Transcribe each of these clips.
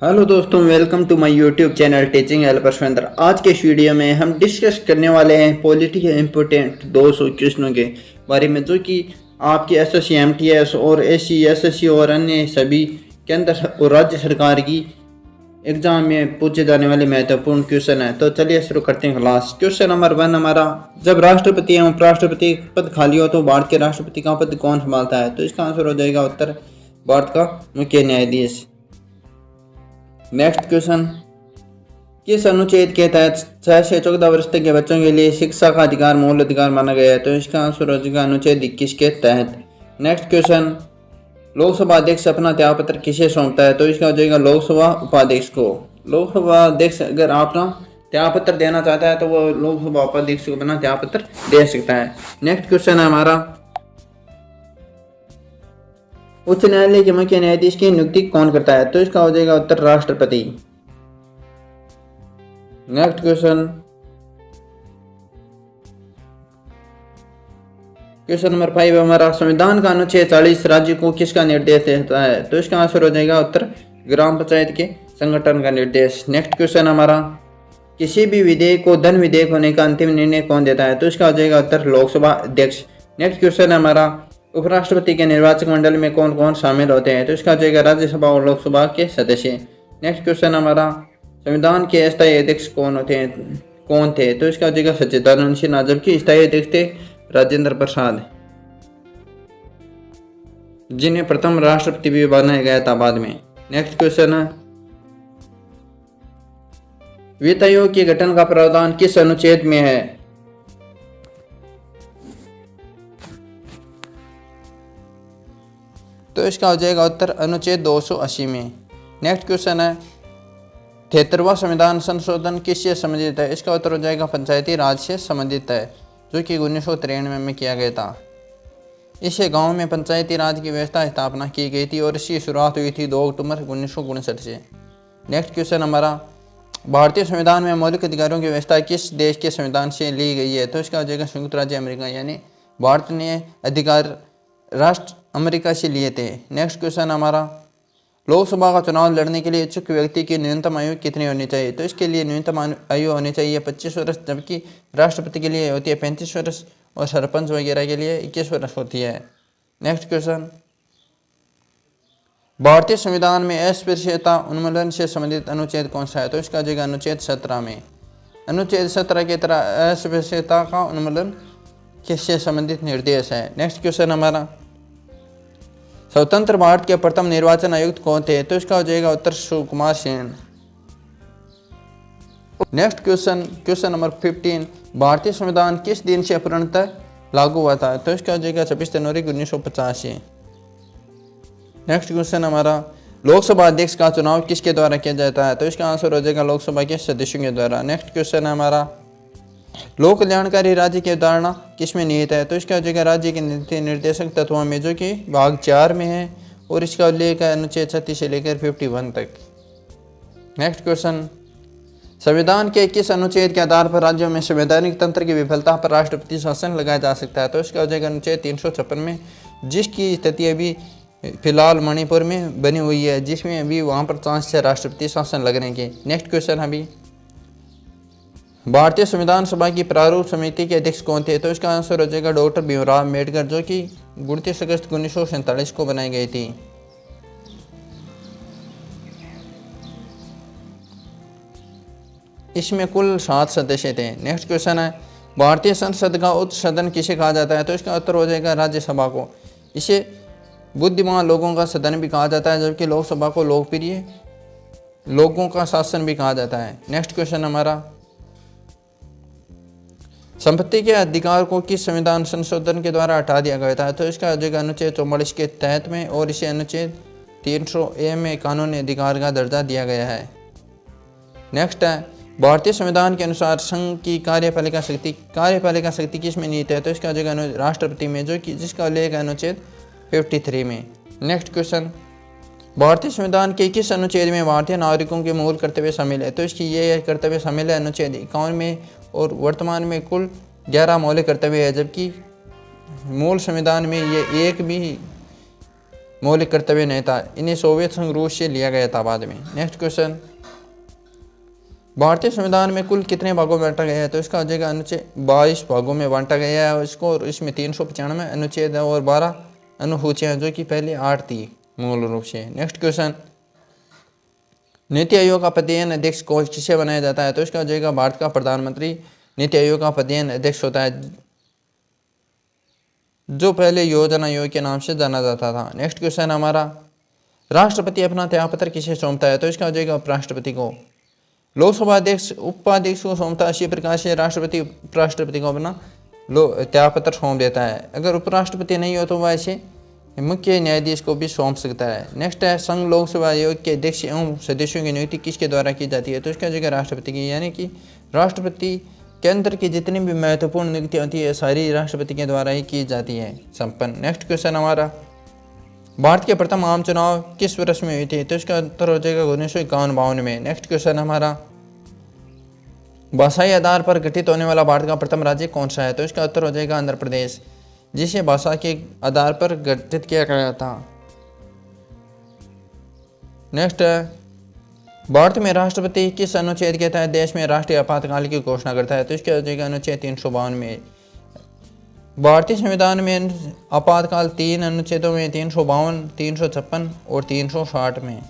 Hello दोस्तों, welcome to my YouTube channel teaching helper Surendra. आज के इस वीडियो में हम डिस्कस करने वाले हैं पॉलिटिकल इम्पोर्टेंट 200 क्वेश्चनों के बारे में, जो कि आपके एसएससी एमटीएस और एससी एसएससी और अन्य सभी केंद्र और राज्य सरकार की एग्जाम में पूछे जाने वाले महत्वपूर्ण क्वेश्चन है। तो चलिए शुरू करते हैं क्लास। क्वेश्चन नंबर 1 हमारा, जब राष्ट्रपति एवं उपराष्ट्रपति पद खाली हो तो भारत के राष्ट्रपति का पद कौन संभालता है? तो इसका आंसर हो जाएगा उत्तर भारत का मुख्य न्यायाधीश। नेक्स्ट क्वेश्चन, किस अनुच्छेद के तहत 6 से 14 वर्ष तक के बच्चों के लिए शिक्षा का अधिकार मूल अधिकार माना गया है? तो इसका आंसर हो जाएगा अनुच्छेद 21 के तहत। नेक्स्ट क्वेश्चन, लोकसभा अध्यक्ष अपना त्यागपत्र किसे सौंपता है? तो इसका हो जाएगा लोकसभा उपाध्यक्ष को। लोकसभा अध्यक्ष अगर अपना त्यागपत्र देना चाहता है तो वो लोकसभा उपाध्यक्ष को अपना त्यागपत्र दे सकता है। नेक्स्ट क्वेश्चन है हमारा, उच्च न्यायालय के मुख्य न्यायाधीश की नियुक्ति कौन करता है? तो इसका हो जाएगा उत्तर राष्ट्रपति। नेक्स्ट क्वेश्चन, क्वेश्चन नंबर 5 हमारा, संविधान का अनुच्छेद 40 राज्य को किसका निर्देश देता है? तो इसका आंसर हो जाएगा उत्तर ग्राम पंचायत के संगठन का निर्देश। नेक्स्ट क्वेश्चन हमारा, किसी भी विधेयक को धन विधेयक होने का अंतिम निर्णय कौन देता है? तो इसका हो जाएगा उत्तर लोकसभा अध्यक्ष। नेक्स्ट क्वेश्चन हमारा, उपराष्ट्रपति के निर्वाचक मंडल में कौन कौन शामिल होते हैं? तो इसका हो जाएगा राज्यसभा और लोकसभा के सदस्य। नेक्स्ट क्वेश्चन हमारा, संविधान के अस्थायी अध्यक्ष कौन थे? तो इसका हो जाएगा सच्चिदानंद सिन्हा, जबकि स्थायी अध्यक्ष थे राजेंद्र प्रसाद, जिन्हें प्रथम राष्ट्रपति भी बनाया गया था बाद में। नेक्स्ट क्वेश्चन है, वित्त आयोग के गठन का प्रावधान किस अनुच्छेद में है? तो इसका हो जाएगा उत्तर अनुच्छेद 280 में। नेक्स्ट क्वेश्चन है, 73वां संविधान संशोधन किससे संबंधित है? इसका उत्तर हो जाएगा पंचायती राज से संबंधित है, जो कि 1993 में किया गया था। इससे गांव में पंचायती राज की व्यवस्था स्थापना की गई थी और इसकी शुरुआत हुई थी 2 अक्टूबर 1959 से। नेक्स्ट क्वेश्चन हमारा, भारतीय संविधान में मौलिक अधिकारों की व्यवस्था किस देश के संविधान से ली गई है? तो इसका हो जाएगा संयुक्त राज्य अमेरिका, यानी भारत ने अधिकार राष्ट्र अमेरिका से लिए थे। नेक्स्ट क्वेश्चन हमारा, लोकसभा का चुनाव लड़ने के लिए इच्छुक व्यक्ति की न्यूनतम आयु कितनी होनी चाहिए? तो इसके लिए न्यूनतम आयु होनी चाहिए 25 वर्ष, जबकि राष्ट्रपति के लिए होती है 35 वर्ष और सरपंच वगैरह के लिए 21 वर्ष होती है। नेक्स्ट क्वेश्चन, भारतीय संविधान में अस्पृश्यता उन्मूलन से संबंधित अनुच्छेद कौन सा है? तो इसका जगह अनुच्छेद 17 में। अनुच्छेद 17 की तरह अस्पृश्यता का उन्मूलन किससे संबंधित निर्देश है? नेक्स्ट क्वेश्चन हमारा, स्वतंत्र भारत के प्रथम निर्वाचन आयुक्त कौन थे? तो इसका हो जाएगा उत्तर Sukumar Sen. Next question, question number 15, भारतीय संविधान किस दिन से पूर्णतः लागू हुआ था? तो इसका हो जाएगा 26 जनवरी 1985। नेक्स्ट क्वेश्चन हमारा, लोकसभा अध्यक्ष का चुनाव किसके द्वारा किया जाता है? तो इसका आंसर हो जाएगा लोकसभा के सदस्यों के द्वारा। नेक्स्ट क्वेश्चन है हमारा, लोक कल्याणकारी राज्य की अवधारणा किसमें निहित है? तो इसका हो जाएगा राज्य के नीति निर्देशक तत्वों में, जो कि भाग 4 में है और इसका उल्लेख है अनुच्छेद 36 से लेकर 51 तक। नेक्स्ट क्वेश्चन, संविधान के किस अनुच्छेद के आधार पर राज्यों में संवैधानिक तंत्र की विफलता पर राष्ट्रपति शासन लगाया जा सकता है? तो इसका हो जाएगा अनुच्छेद 356 में, जिसकी स्थिति अभी फिलहाल मणिपुर में बनी हुई है, जिसमें अभी वहाँ पर चांस है राष्ट्रपति शासन लगने के। नेक्स्ट क्वेश्चन अभी, भारतीय संविधान सभा की प्रारूप समिति के अध्यक्ष कौन थे? तो इसका आंसर हो जाएगा डॉक्टर भीमराव अम्बेडकर, जो कि 29 अगस्त 1947 को बनाई गई थी। इसमें कुल 7 सदस्य थे। नेक्स्ट क्वेश्चन है, भारतीय संसद का उच्च सदन किसे कहा जाता है? तो इसका उत्तर हो जाएगा राज्यसभा को। इसे बुद्धिमान लोगों का सदन भी कहा जाता है, जबकि लोकसभा को लोकप्रिय लोगों का शासन भी कहा जाता है। नेक्स्ट क्वेश्चन हमारा, संपत्ति के अधिकार को किस संविधान संशोधन के द्वारा हटा दिया गया था? तो इसका जगह अनुच्छेद 44 के तहत में और इसे अनुच्छेद 300A में कानूनी अधिकार का दर्जा दिया गया है। नेक्स्ट है, भारतीय संविधान के अनुसार संघ की कार्यपालिका शक्ति किस में निहित है? तो इसका जगह राष्ट्रपति में, जो कि जिसका उल्लेख है अनुच्छेद 53 में। नेक्स्ट क्वेश्चन, भारतीय संविधान के किस अनुच्छेद में भारतीय नागरिकों के मूल कर्तव्य शामिल है? तो इसकी ये कर्तव्य शामिल है अनुच्छेद 51 में और वर्तमान में कुल 11 मौलिक कर्तव्य है, जबकि मूल संविधान में ये एक भी मौलिक कर्तव्य नहीं था। इन्हें सोवियत संघ रूस से लिया गया था बाद में। नेक्स्ट क्वेश्चन, भारतीय संविधान में कुल कितने भागों में बांटा गया है? तो इसका हो जाएगा अनुच्छेद 22 भागों में बांटा गया है इसको, और इसमें 395 अनुच्छेद और 12 अनुसूचियाँ, जो कि पहले 8 थी मूल रूप से। नेक्स्ट क्वेश्चन, नीति आयोग का पदेन अध्यक्ष को किसे बनाया जाता है? तो इसका हो जाएगा भारत का प्रधानमंत्री नीति आयोग का पदेन अध्यक्ष होता है, जो पहले योजना आयोग के नाम से जाना जाता था। नेक्स्ट क्वेश्चन हमारा, राष्ट्रपति अपना त्यागपत्र किसे सौंपता है? तो इसका हो जाएगा उपराष्ट्रपति को। लोकसभा अध्यक्ष उपाध्यक्ष को सौंपता है, इसी प्रकार से राष्ट्रपति उपराष्ट्रपति को अपना त्यागपत्र सौंप देता है। अगर उपराष्ट्रपति नहीं हो तो वह ऐसे मुख्य न्यायाधीश को भी सौंप सकता है। नेक्स्ट है, संघ लोकसभा आयोग के अध्यक्ष एवं सदस्यों की नियुक्ति किसके द्वारा की जाती है? तो इसका जगह राष्ट्रपति की, यानी कि राष्ट्रपति केंद्र की जितनी भी महत्वपूर्ण नियुक्तियाँ होती है सारी राष्ट्रपति के द्वारा ही की जाती है संपन्न। नेक्स्ट क्वेश्चन हमारा, भारत के प्रथम आम चुनाव किस वर्ष में हुई थी? तो इसका उत्तर हो जाएगा 1951-52 में। नेक्स्ट क्वेश्चन हमारा, भाषाई आधार पर गठित होने वाला भारत का प्रथम राज्य कौन सा है? तो इसका उत्तर हो जाएगा आंध्र प्रदेश, जिसे भाषा के आधार पर गठित किया गया था। नेक्स्ट है, भारत में राष्ट्रपति किस अनुच्छेद के तहत देश में राष्ट्रीय आपातकाल की घोषणा करता है? तो इसका हो जाएगा अनुच्छेद 352 में। भारतीय संविधान में आपातकाल 3 अनुच्छेदों में 352, 356 और 360 में,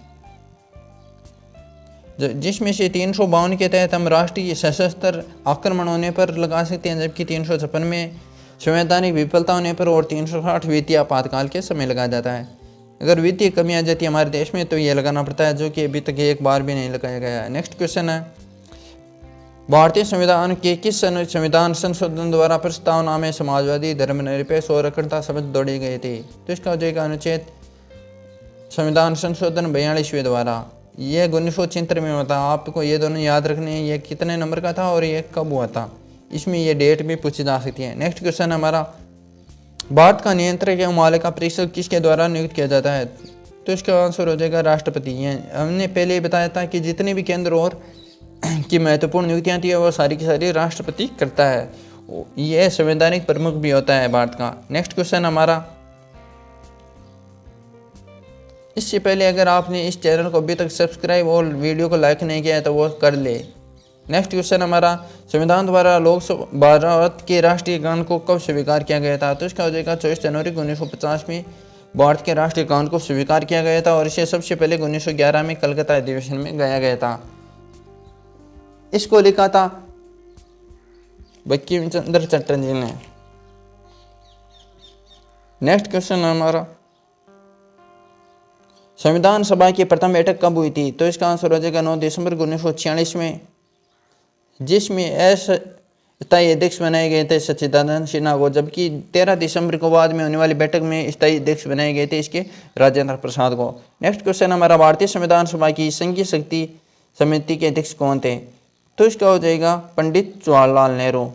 जिसमें से 352 के तहत हम राष्ट्रीय सशस्त्र आक्रमण होने पर लगा सकते हैं, जबकि 356 में संवैधानिक विफलता होने पर और 360 वित्तीय आपातकाल के समय लगाया जाता है। अगर वित्तीय कमी आ जाती है हमारे देश में तो ये लगाना पड़ता है, जो कि अभी तक एक बार भी नहीं लगाया गया है। नेक्स्ट क्वेश्चन है, भारतीय संविधान के किस संविधान संशोधन द्वारा प्रस्तावना में समाजवादी, धर्मनिरपेक्ष और अखंडता शब्द जोड़े गए थे? तो इसका हो जाएगा अनुच्छेद संविधान संशोधन 42वें द्वारा। यह 1976 में हुआ था। आपको ये दोनों याद रखने हैं, ये कितने नंबर का था और ये कब हुआ था, इसमें ये डेट भी पूछी जा सकती है। नेक्स्ट क्वेश्चन हमारा, भारत का नियंत्रक एवं मालिका परिषद किसके द्वारा नियुक्त किया जाता है? तो इसका आंसर हो जाएगा राष्ट्रपति। हमने पहले ही बताया था कि जितने भी केंद्र और की महत्वपूर्ण नियुक्तियाँ थी वो सारी की सारी राष्ट्रपति करता है। यह संवैधानिक प्रमुख भी होता है भारत का। नेक्स्ट क्वेश्चन हमारा, इससे पहले अगर आपने इस चैनल को अभी तक सब्सक्राइब और वीडियो को लाइक नहीं किया है तो वो कर ले। नेक्स्ट क्वेश्चन हमारा, संविधान द्वारा लोकसभा भारत के राष्ट्रीय गान को कब स्वीकार किया गया था? तो इसका हो जाएगा 24 जनवरी 1950 में भारत के राष्ट्रीय गान को स्वीकार किया गया था, और इसे सबसे पहले 1911 में कलकत्ता अधिवेशन में गाया गया था। इसको लिखा था बंकिम चंद्र चटर्जी ने। नेक्स्ट क्वेश्चन हमारा, संविधान सभा की प्रथम बैठक कब हुई थी? तो इसका आंसर हो जाएगा 9 दिसंबर 1946 में, जिसमें स्थायी अध्यक्ष बनाए गए थे सच्चिदानंद सिन्हा को, जबकि 13 दिसंबर को बाद में होने वाली बैठक में स्थायी अध्यक्ष बनाए गए थे इसके राजेंद्र प्रसाद को। नेक्स्ट क्वेश्चन हमारा, भारतीय संविधान सभा की संघीय शक्ति समिति के अध्यक्ष कौन थे? तो इसका हो जाएगा पंडित जवाहरलाल नेहरू।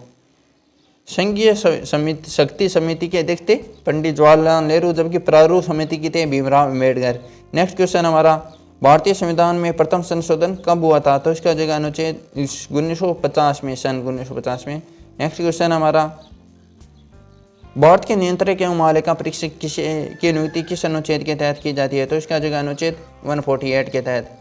संघीय शक्ति समिति के अध्यक्ष थे पंडित जवाहरलाल नेहरू, जबकि प्रारूप समिति के थे भीमराव अम्बेडकर। नेक्स्ट क्वेश्चन हमारा, भारतीय संविधान में प्रथम संशोधन कब हुआ था? तो इसका जगह अनुच्छेद 1950 में, सन 1950 में। नेक्स्ट क्वेश्चन हमारा, भारत के नियंत्रक एवं मालिका परीक्षक की नियुक्ति किस अनुच्छेद के तहत की जाती है? तो इसका जगह अनुच्छेद 148 के तहत,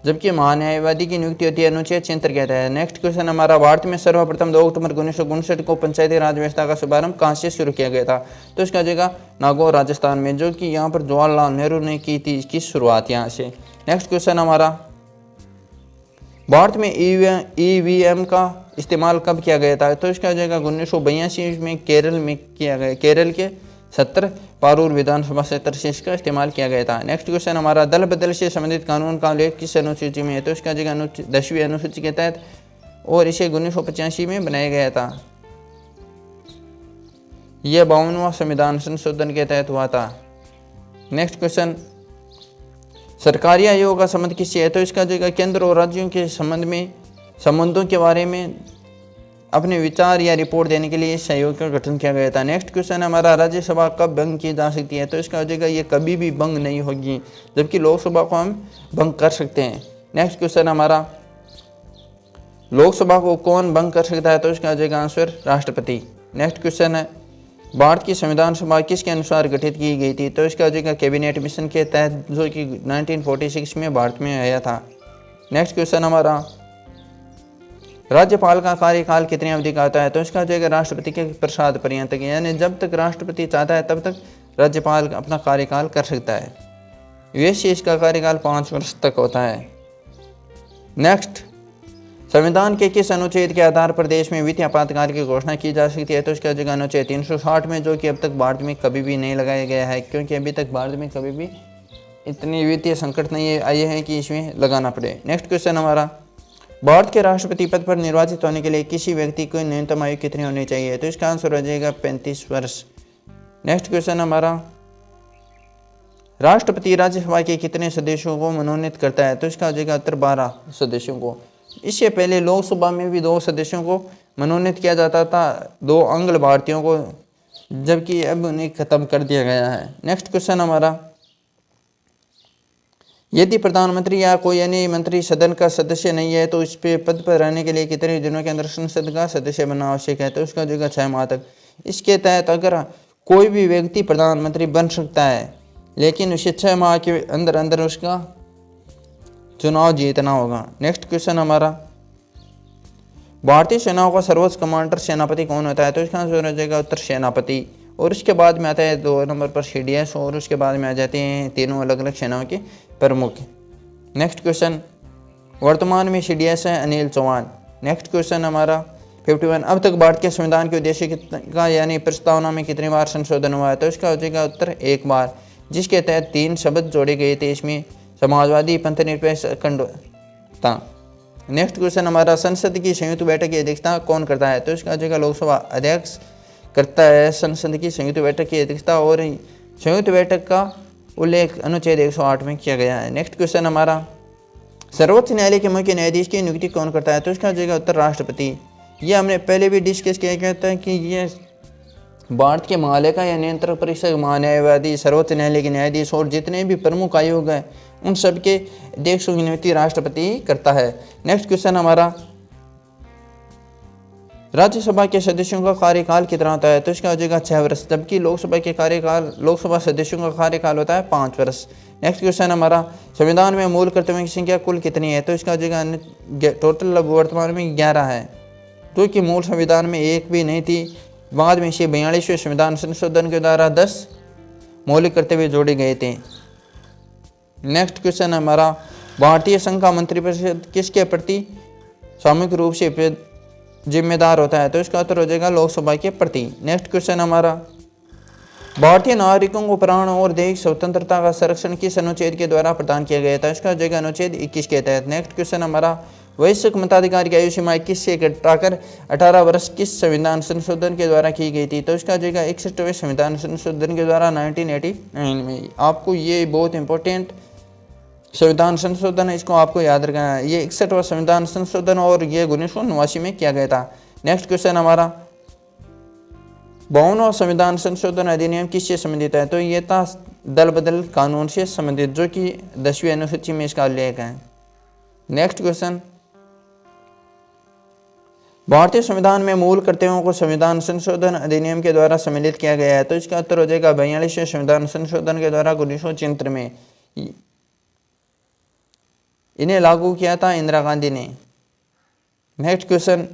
जबकि महान्यायवादी की नियुक्ति होती है अनुच्छेद 76 के तहत। नेक्स्ट क्वेश्चन हमारा, भारत में सर्वप्रथम 2 अक्टूबर 1959 को पंचायती राज व्यवस्था का शुभारंभ कहाँ से शुरू किया गया था? तो इसका जगह नागौर राजस्थान में, जो कि यहाँ पर जवाहरलाल नेहरू ने की थी इसकी शुरुआत यहाँ से। नेक्स्ट क्वेश्चन हमारा, भारत में ईवीएम का इस्तेमाल कब किया गया था? तो इसका जगह 1982 में केरल में किया गया। केरल के 70 पारूर विधानसभा क्षेत्र से इसका इस्तेमाल किया गया था। नेक्स्ट क्वेश्चन हमारा, दल बदल से संबंधित कानून का उल्लेख किस अनुसूची में है? तो इसका जगह 10वीं अनुसूची के तहत, और इसे 1985 में बनाया गया था। यह 52वां संविधान संशोधन के तहत हुआ था। नेक्स्ट क्वेश्चन, सरकारी आयोग का संबंध किससे है? तो इसका जगह केंद्र और राज्यों के संबंधों के बारे में अपने विचार या रिपोर्ट देने के लिए इस आयोग का गठन किया गया था। नेक्स्ट क्वेश्चन हमारा, राज्यसभा कब भंग की जा सकती है? तो इसका हो जाएगा ये कभी भी भंग नहीं होगी, जबकि लोकसभा को हम भंग कर सकते हैं। नेक्स्ट क्वेश्चन हमारा, लोकसभा को कौन भंग कर सकता है? तो इसका हो जाएगा आंसर राष्ट्रपति। नेक्स्ट क्वेश्चन है, भारत की संविधान सभा किसके अनुसार गठित की गई थी? तो इसका हो जाएगा कैबिनेट मिशन के तहत, जो कि 1946 में भारत में आया था। नेक्स्ट क्वेश्चन हमारा, राज्यपाल का कार्यकाल कितनी अवधि का होता है? तो इसका हो जाएगा राष्ट्रपति के प्रसाद पर्यंत, यानी जब तक राष्ट्रपति चाहता है तब तक राज्यपाल अपना कार्यकाल कर सकता है। वैसे इसका कार्यकाल 5 वर्ष तक होता है। नेक्स्ट, संविधान के किस अनुच्छेद के आधार पर देश में वित्तीय आपातकाल की घोषणा की जा सकती है? तो इसका जगह अनुच्छेद 360 में, जो कि अब तक भारत में कभी भी नहीं लगाया गया है, क्योंकि अभी तक भारत में कभी भी इतनी वित्तीय संकट नहीं आए हैं कि इसमें लगाना पड़े। नेक्स्ट क्वेश्चन हमारा, भारत के राष्ट्रपति पद पर निर्वाचित होने के लिए किसी व्यक्ति को न्यूनतम आयु कितनी होनी चाहिए? तो इसका आंसर हो जाएगा 35 वर्ष। नेक्स्ट क्वेश्चन हमारा, राष्ट्रपति राज्यसभा के कितने सदस्यों को मनोनीत करता है? तो इसका हो जाएगा उत्तर 12 सदस्यों को। इससे पहले लोकसभा में भी 2 सदस्यों को मनोनीत किया जाता था, 2 आंग्ल भारतीयों को, जबकि अब उन्हें खत्म कर दिया गया है। नेक्स्ट क्वेश्चन हमारा, यदि प्रधानमंत्री या कोई अन्य मंत्री सदन का सदस्य नहीं है तो इस पे पद पर रहने के लिए कितने दिनों के अंदर संसद का सदस्य बनना आवश्यक है? तो उसका जो 6 माह तक। इसके तहत अगर कोई भी व्यक्ति प्रधानमंत्री बन सकता है, लेकिन उसे 6 माह के अंदर अंदर उसका चुनाव जीतना होगा। नेक्स्ट क्वेश्चन हमारा, भारतीय सेनाओं का सर्वोच्च कमांडर सेनापति कौन होता है? तो इसका आंसर हो जाएगा उत्तर सेनापति। और उसके बाद में आता है 2 नंबर पर CDS, और उसके बाद में आ जाते हैं तीनों अलग अलग सेनाओं के प्रमुख। नेक्स्ट क्वेश्चन, वर्तमान में CDS है अनिल चौहान। नेक्स्ट क्वेश्चन हमारा 51, अब तक भारत के संविधान के उद्देश्य का यानी प्रस्तावना में कितनी बार संशोधन हुआ है? तो इसका हो जाएगा उत्तर 1 बार, जिसके तहत 3 शब्द जोड़े गए थे, इसमें समाजवादी, पंथनिरपेक्ष, अखंडता। नेक्स्ट क्वेश्चन हमारा, संसद की संयुक्त बैठक की अध्यक्षता कौन करता है? तो इसका हो जाएगा लोकसभा अध्यक्ष करता है संसद की संयुक्त बैठक की अध्यक्षता, और संयुक्त बैठक का उल्लेख अनुच्छेद 108 में किया गया है। नेक्स्ट क्वेश्चन हमारा, सर्वोच्च न्यायालय के मुख्य न्यायाधीश की नियुक्ति कौन करता है? तो इसका हो जाएगा उत्तर राष्ट्रपति। ये हमने पहले भी डिस्कस किया गया था कि ये भारत के महालेखा या नियंत्रक परिषद, महान्यायवादी, सर्वोच्च न्यायालय के न्यायाधीश और जितने भी प्रमुख आयोग हैं उन सब के अध्यक्षों की नियुक्ति राष्ट्रपति करता है। नेक्स्ट क्वेश्चन हमारा, राज्यसभा के सदस्यों का कार्यकाल कितना होता है? तो इसका हो जाएगा 6 वर्ष, जबकि लोकसभा सदस्यों का कार्यकाल होता है 5 वर्ष। नेक्स्ट क्वेश्चन हमारा, संविधान में मूल कर्तव्यों की संख्या कुल कितनी है? तो इसका हो जाएगा टोटल वर्तमान में 11 है, जो कि मूल संविधान में 1 भी नहीं थी। बाद में इसे 42वें संविधान संशोधन के द्वारा 10 मौलिक कर्तव्य जोड़े गए थे। नेक्स्ट क्वेश्चन हमारा, भारतीय संघ का मंत्रिपरिषद किसके प्रति सामूहिक रूप से जिम्मेदार होता है? तो इसका उत्तर हो जाएगा लोकसभा के प्रति। नेक्स्ट क्वेश्चन हमारा, भारतीय नागरिकों को प्राण और दैहिक स्वतंत्रता का संरक्षण किस अनुच्छेद के द्वारा प्रदान किया गया था? इसका हो जाएगा अनुच्छेद 21 के तहत। नेक्स्ट क्वेश्चन हमारा, वयस्क मताधिकार की आयु सीमा 21 से घटाकर 18 वर्ष किस संविधान संशोधन के द्वारा की गई थी? तो इसका हो जाएगा 61वें संविधान संशोधन के द्वारा 1989 में। आपको ये बहुत इंपॉर्टेंट संविधान संशोधन है, इसको आपको याद रखना है। ये 61वां संविधान संशोधन और ये 1989 में किया गया था। नेक्स्ट क्वेश्चन हमारा, 52वां संविधान संशोधन अधिनियम किससे संबंधित है? तो ये था दल बदल कानून से संबंधित, जो कि 10वीं अनुसूची में इसका उल्लेख है। नेक्स्ट क्वेश्चन, भारतीय संविधान में मूल कर्तव्यों को संविधान संशोधन अधिनियम के द्वारा सम्मिलित किया गया है। तो इसका उत्तर हो जाएगा 42वें संविधान संशोधन के द्वारा 1976 में इन्हें लागू किया था इंदिरा गांधी ने। नेक्स्ट क्वेश्चन,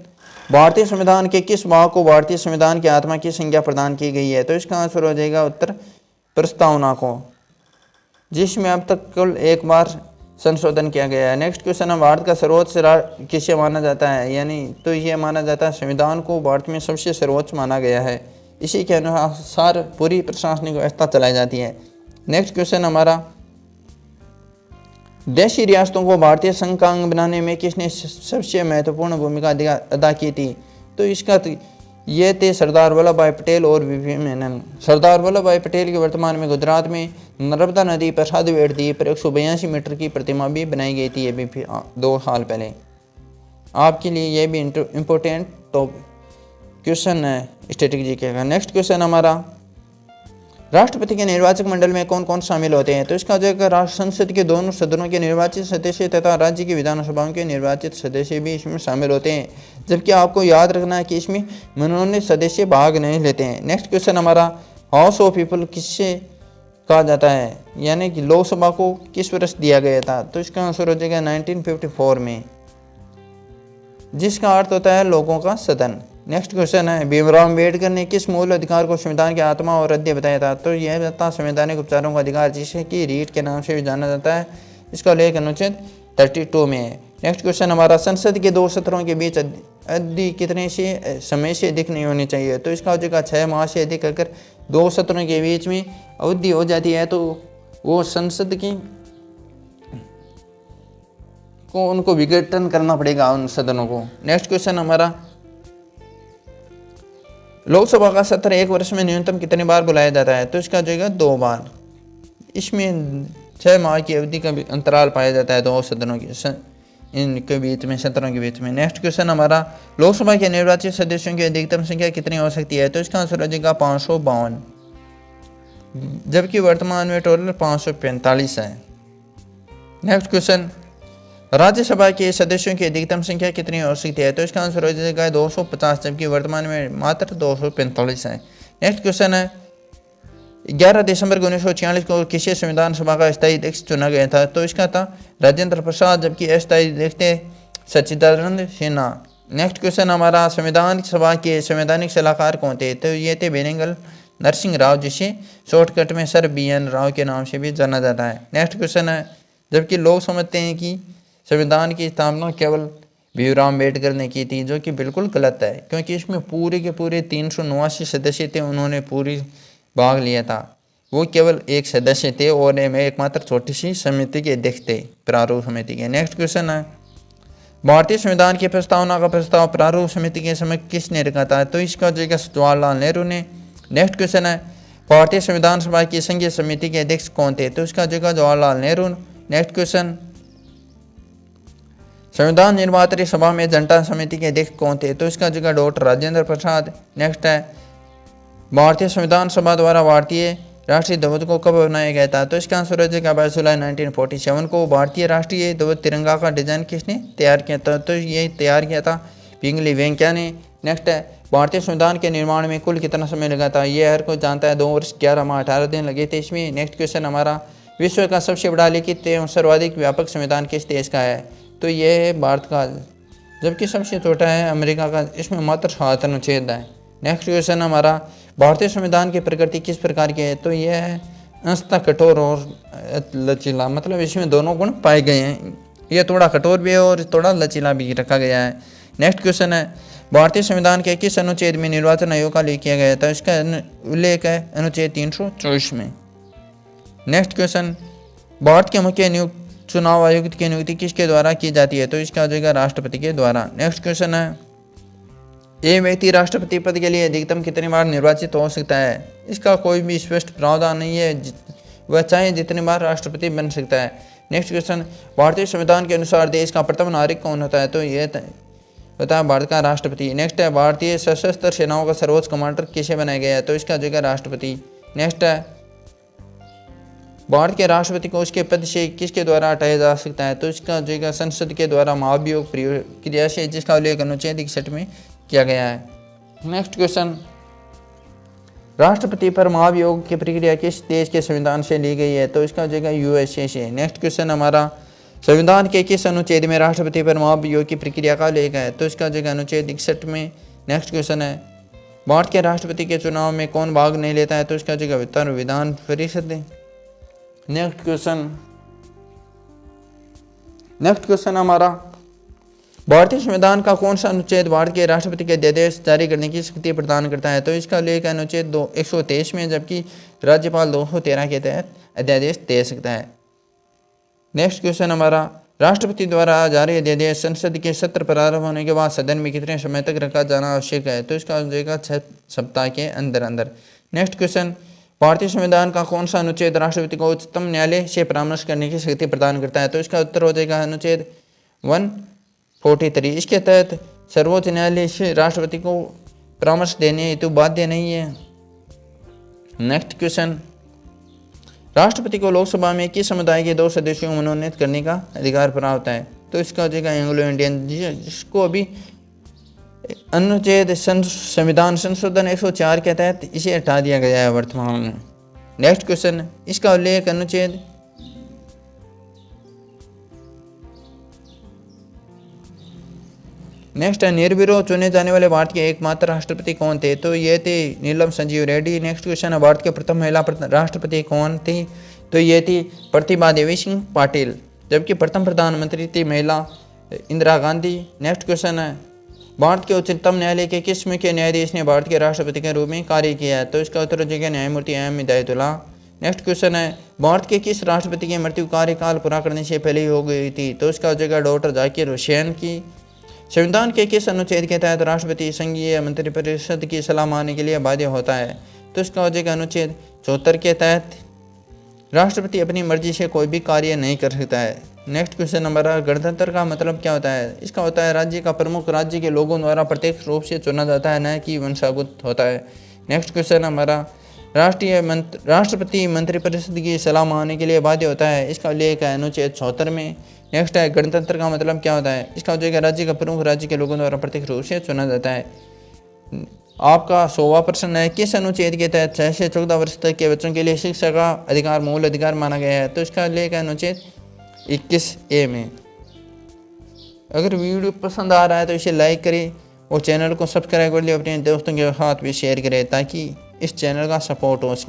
भारतीय संविधान के किस भाग को भारतीय संविधान की आत्मा की संज्ञा प्रदान की गई है? तो इसका आंसर हो जाएगा उत्तर प्रस्तावना को, जिसमें अब तक कुल 1 बार संशोधन किया गया है। नेक्स्ट क्वेश्चन है, भारत का सर्वोच्च राष्ट्र किसे माना जाता है? यानी तो ये माना जाता है, संविधान को भारत में सबसे सर्वोच्च माना गया है। इसी के अनुसार पूरी प्रशासनिक व्यवस्था चलाई जाती है। नेक्स्ट क्वेश्चन हमारा, देशी रियासतों को भारतीय संघ का अंग बनाने में किसने सबसे महत्वपूर्ण भूमिका अदा की थी? तो इसका ये थे सरदार वल्लभ भाई पटेल और वीपी मेनन। सरदार वल्लभ भाई पटेल के वर्तमान में गुजरात में नर्मदा नदी पर साधुवेड़ द्वीप पर 182 मीटर की प्रतिमा भी बनाई गई थी, अभी 2 साल पहले। आपके लिए ये भी इम्पोर्टेंट क्वेश्चन है स्टैटिक जीके का। नेक्स्ट क्वेश्चन हमारा, राष्ट्रपति के निर्वाचक मंडल में कौन कौन शामिल होते हैं? तो इसका जो है राष्ट्र संसद के दोनों सदनों के निर्वाचित सदस्य तथा राज्य की विधानसभाओं के निर्वाचित सदस्य भी इसमें शामिल होते हैं, जबकि आपको याद रखना है कि इसमें मनोनीत सदस्य भाग नहीं लेते हैं। नेक्स्ट क्वेश्चन हमारा, हाउस ऑफ पीपल किससे कहा जाता है, यानी कि लोकसभा को किस वर्ष दिया गया था? तो इसका आंसर हो जाएगा 1954 में, जिसका अर्थ होता है लोगों का सदन। नेक्स्ट क्वेश्चन है, भीमराव अम्बेडकर ने किस मूल अधिकार को संविधान की आत्मा और हृदय बताया था? तो यह था संवैधानिक उपचारों का अधिकार, जिसे कि रीट के नाम से भी जाना जाता है। इसका उल्लेख अनुच्छेद 32 में है। नेक्स्ट क्वेश्चन हमारा, संसद के 2 सत्रों के बीच अवधि कितने से समय से अधिक नहीं होनी चाहिए? तो इसका हो जाएगा 6 माह से अधिक। अगर 2 सत्रों के बीच में अवधि हो जाती है तो वो संसद की को उनको विघटन करना पड़ेगा, उन सदनों को। नेक्स्ट क्वेश्चन हमारा, लोकसभा का सत्र 1 वर्ष में न्यूनतम कितने बार बुलाया जाता है? तो इसका जो है 2 बार। इसमें 6 माह की अवधि का भी अंतराल पाया जाता है 2 सदनों के इनके बीच में, सत्रों के बीच में। नेक्स्ट क्वेश्चन हमारा, लोकसभा के निर्वाचित सदस्यों की अधिकतम संख्या कितनी हो सकती है? तो इसका आंसर हो जाएगा 552, जबकि वर्तमान में टोटल 545 है। नेक्स्ट क्वेश्चन, राज्यसभा के सदस्यों की अधिकतम संख्या कितनी हो सकती है? तो इसका आंसर हो जाएगा 250, जबकि वर्तमान में मात्र 245 है। नेक्स्ट क्वेश्चन है, 11 दिसंबर 1946 को किसी संविधान सभा का स्थायी अध्यक्ष चुना गया था? तो इसका था राजेंद्र प्रसाद, जबकि अस्थायी अध्यक्ष थे सच्चिदानंद सिन्हा। नेक्स्ट क्वेश्चन हमारा, संविधान सभा के संवैधानिक सलाहकार कौन थे? तो ये थे बेनेगल नरसिंह राव, जिसे शॉर्टकट में सर BN राव के नाम से भी जाना जाता है। नेक्स्ट क्वेश्चन है, जबकि लोग समझते हैं कि संविधान की स्थापना केवल भीमराव अम्बेडकर ने की थी, जो कि बिल्कुल गलत है, क्योंकि इसमें पूरे के पूरे 379 सदस्य थे, उन्होंने पूरी भाग लिया था। वो केवल एक सदस्य थे और एकमात्र छोटी सी समिति के अध्यक्ष थे, प्रारूप समिति के। नेक्स्ट क्वेश्चन है, भारतीय संविधान की प्रस्तावना का प्रस्ताव प्रारूप समिति के समय किसने रखा था? तो इसका जो जवाहरलाल नेहरू ने। नेक्स्ट क्वेश्चन है, भारतीय संविधान सभा की संघीय समिति के अध्यक्ष कौन थे? तो इसका जगह जवाहरलाल नेहरू। नेक्स्ट क्वेश्चन, संविधान निर्मात्री सभा में जनता समिति के अध्यक्ष कौन थे? तो इसका जगह डॉक्टर राजेंद्र प्रसाद। नेक्स्ट है, भारतीय संविधान सभा द्वारा भारतीय राष्ट्रीय ध्वज को कब बनाया गया था? तो इसका आंसर हो जाएगा 22 जुलाई 1947 को। भारतीय राष्ट्रीय ध्वज तिरंगा का डिजाइन किसने तैयार किया था? तो ये तैयार किया था पिंगली वेंकैया ने। नेक्स्ट है, भारतीय संविधान के निर्माण में कुल कितना समय लगा था? ये हर कोई जानता है, 2 वर्ष 11 माह 18 दिन लगे थे इसमें। नेक्स्ट क्वेश्चन हमारा, विश्व का सबसे बड़ा लिखित एवं सर्वाधिक व्यापक संविधान किस देश का है? तो ये है भारत का, जबकि सबसे छोटा है अमेरिका का, इसमें मात्र 7 अनुच्छेद है। नेक्स्ट क्वेश्चन हमारा, भारतीय संविधान की प्रकृति किस प्रकार की है? तो यह है अंशतः कठोर और लचीला, मतलब इसमें दोनों गुण पाए गए हैं। यह थोड़ा कठोर भी है और थोड़ा लचीला भी रखा गया है। नेक्स्ट क्वेश्चन है, भारतीय संविधान के किस अनुच्छेद में निर्वाचन आयोग का उल्लेख किया गया था? इसका उल्लेख है अनुच्छेद 324 में। नेक्स्ट क्वेश्चन, भारत के मुख्य चुनाव आयुक्त की नियुक्ति किसके द्वारा की जाती है? तो इसका हो जाएगा राष्ट्रपति के द्वारा। नेक्स्ट क्वेश्चन है, एक व्यक्ति राष्ट्रपति पद के लिए अधिकतम कितनी बार निर्वाचित हो सकता है? इसका कोई भी स्पष्ट प्रावधान नहीं है, वह चाहे जितनी बार राष्ट्रपति बन सकता है। नेक्स्ट क्वेश्चन, भारतीय संविधान के अनुसार देश का प्रथम नागरिक कौन होता है? तो यह होता है भारत का राष्ट्रपति। नेक्स्ट है, भारतीय सशस्त्र सेनाओं का सर्वोच्च कमांडर किसे बनाया गया है? तो इसका जगह राष्ट्रपति। नेक्स्ट है, भारत के राष्ट्रपति को उसके पद से किसके द्वारा हटाया जा सकता है? तो इसका जगह संसद के द्वारा महाभियोग प्रक्रिया से, जिसका उल्लेख अनुच्छेद 61 में किया गया है। नेक्स्ट क्वेश्चन, राष्ट्रपति पर महाभियोग की प्रक्रिया किस देश के संविधान से ली गई है? तो इसका जगह USA से। नेक्स्ट क्वेश्चन हमारा, संविधान के किस अनुच्छेद में राष्ट्रपति पर महाभियोग की प्रक्रिया का उल्लेख है? तो इसका जगह अनुच्छेद 61 में। नेक्स्ट क्वेश्चन है, भारत के राष्ट्रपति के चुनाव में कौन भाग नहीं लेता है? तो इसका जगह विधान परिषद। नेक्स्ट क्वेश्चन हमारा, भारतीय संविधान का कौन सा अनुच्छेद भारत के राष्ट्रपति के अध्यादेश जारी करने की शक्ति प्रदान करता है? तो इसका उल्लेख अनुच्छेद 123 में, जबकि राज्यपाल 213 के तहत अध्यादेश दे सकता है। नेक्स्ट क्वेश्चन हमारा, राष्ट्रपति द्वारा जारी अध्यादेश संसद के सत्र प्रारंभ होने के बाद सदन में कितने समय तक रखा जाना आवश्यक है? तो इसका हो जाएगा 6 सप्ताह के अंदर अंदर। नेक्स्ट क्वेश्चन, भारतीय संविधान का कौन सा अनुच्छेद राष्ट्रपति को उच्चतम न्यायालय से परामर्श करने की शक्ति प्रदान करता है? तो इसका उत्तर हो जाएगा अनुच्छेद 143। इसके तहत सर्वोच्च न्यायालय से राष्ट्रपति को परामर्श देने हेतु बाध्य नहीं है। नेक्स्ट क्वेश्चन, राष्ट्रपति को लोकसभा में किस समुदाय के 2 सदस्यों को मनोनीत करने का अधिकार प्राप्त है? तो इसका हो जाएगा एंग्लो इंडियन, जिसको अभी अनुच्छेद संविधान संशोधन 104 के तहत इसे हटा दिया गया है वर्तमान में। नेक्स्ट क्वेश्चन, इसका उल्लेख अनुच्छेद नेक्स्ट है, निर्विरोध चुने जाने वाले भारत के एकमात्र राष्ट्रपति कौन थे? तो ये थे नीलम संजीव रेड्डी। नेक्स्ट क्वेश्चन है, भारत के प्रथम महिला राष्ट्रपति कौन थी? तो ये थी प्रतिभा देवी सिंह पाटिल, जबकि प्रथम प्रधानमंत्री थी महिला इंदिरा गांधी। नेक्स्ट क्वेश्चन है, भारत के उच्चतम न्यायालय के किस मुख्य न्यायाधीश ने भारत के राष्ट्रपति के रूप में कार्य किया है? तो इसका उत्तर हो जाएगा न्यायमूर्ति एम हिदायतुल्लाह। नेक्स्ट क्वेश्चन है, भारत के किस राष्ट्रपति की मृत्यु कार्यकाल पूरा करने से पहले ही हो गई थी? तो इसका हो जाएगा डॉक्टर जाकिर हुसैन की। संविधान के किस अनुच्छेद के तहत राष्ट्रपति संघीय मंत्रिपरिषद की सलाह मानने के लिए बाध्य होता है? तो इसका हो जाएगा अनुच्छेद 74 के तहत राष्ट्रपति अपनी मर्जी से कोई भी कार्य नहीं कर सकता है। नेक्स्ट क्वेश्चन नंबर 8, गणतंत्र का मतलब क्या होता है? इसका होता है राज्य का प्रमुख राज्य के लोगों द्वारा प्रत्यक्ष रूप से चुना जाता है, न कि वंशागत होता है। नेक्स्ट क्वेश्चन हमारा, राष्ट्रपति मंत्रिपरिषद की सलाह मानने के लिए बाध्य होता है, इसका उल्लेख है अनुच्छेद 74 में। नेक्स्ट है, गणतंत्र का मतलब क्या होता है? इसका हो जाएगा राज्य का प्रमुख राज्य के लोगों द्वारा प्रत्यक्ष रूप से चुना जाता है। आपका 100वां प्रश्न है, किस अनुच्छेद के तहत 6 से 14 वर्ष तक के बच्चों के लिए शिक्षा का अधिकार मूल अधिकार माना गया है? तो इसका उल्लेख है अनुच्छेद 21A में। अगर वीडियो पसंद आ रहा है तो इसे लाइक करें और चैनल को सब्सक्राइब कर लिए, अपने दोस्तों के साथ भी शेयर करें ताकि इस चैनल का सपोर्ट हो सके।